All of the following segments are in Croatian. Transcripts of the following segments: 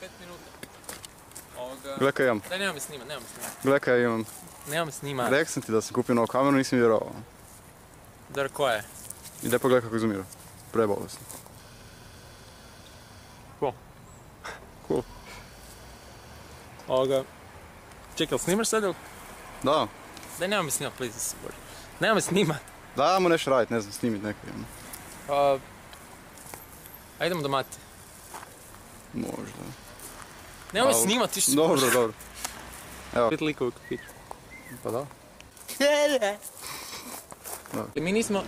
5 minuta. Gle kaj imam. Daj, nema me snima. Gle kaj imam. Nema me snima. Rekao sam ti da sam kupio novu kameru, nisam vjerovao. Dobro, koja je? Ide pogledaj kako izumira. Prebolesno. Cool. Čekaj, jel snimaš sad ili? Da. Daj, nema me snima, please, se bože. Nema me snima. Da, mu nešto radit, ne znam, snimit neko. A idemo do Mate. Možda. Nema me snima, ti što... Dobro. Evo. Pet likova u kafiću. Pa da. Mi nismo...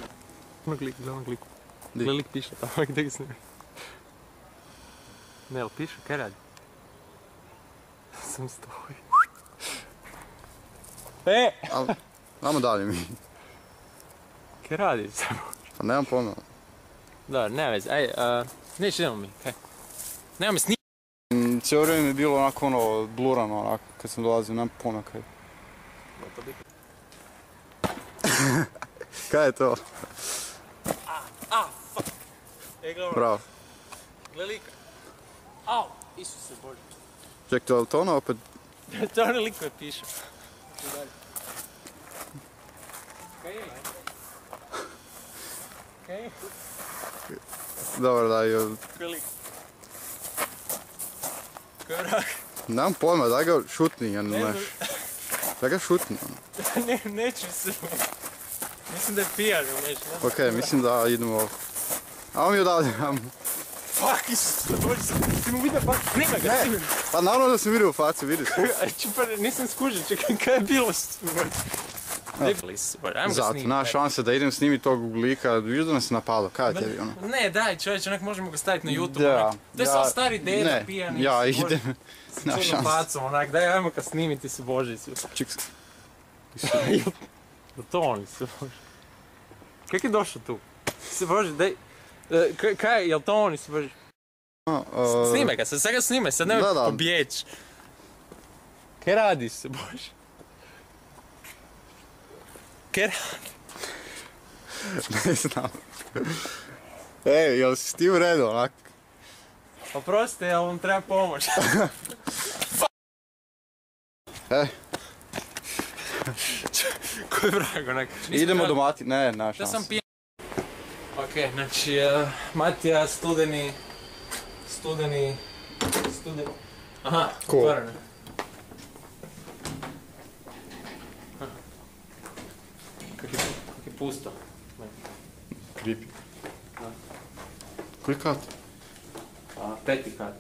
Zelenog liku. Gle lik piše tamo, gdje ga snima. Ne, jel piše, kaj radi? Sam stoji. Vamo dalje mi. Kaj radi sam? Pa nemam pojma. Dobro, nema veze, ajde, neće idemo mi, kaj? Nema me snima. Cijelo vrijeme mi je bilo onako ono, blurano onako, kad sam dolazio, nemam pojma kaj. Kaj je to? Fuck. Gledaj. Bravo. Gledaj lika. Au, Isuse Bože. Ček, to je li to ono opet? To je onaj lik koji piše. Kaj je? Kaj je? Dobro, daj. Kaj je lik? Kaj je vrak? Nemam pojma, daj ga šutni, ja ne znaš. Daj ga šutni. Neću se. Mislim da je pijan ili nešto. Okej, mislim da idemo ovdje. Amo mi odavde, amo. Fuck, Isuse Bože, ti mu vidio facu, snima ga, snima ga. Pa naravno da sam vidio u faci, vidi se. Nisam skužio, čekaj, kaj je bilo? Zato, nema šanse da idem snimiti tog lika, vidiš da nas je napalo, kaj je tebi ono? Ne, daj čovječ, onak možemo ga staviti na YouTube, to je samo stari deda pijani. Ja idem, nema S čudnom šanse. facom, onak, daj ajmo ga snimiti se Bože. Ček, Jel to oni se Bože? Kak je došao tu? Se Bože, daj, kaj, jel to oni se Bože? Snimaj ga, sad ga snimaj, sad nemoj pobjeć. Kaj radiš se Bože? Kaj radiš? Ne znam. Ej, jel si ti u redu onak? Oprostite, jel vam treba pomoć? Koji vrag onak? Idemo do Mati, ne, nema Da šanse. sam pijan. Ok, znači, Matija, studeni... Aha, otvoreno. Kak je pusto. Creepy. Koji kat? 5. kat.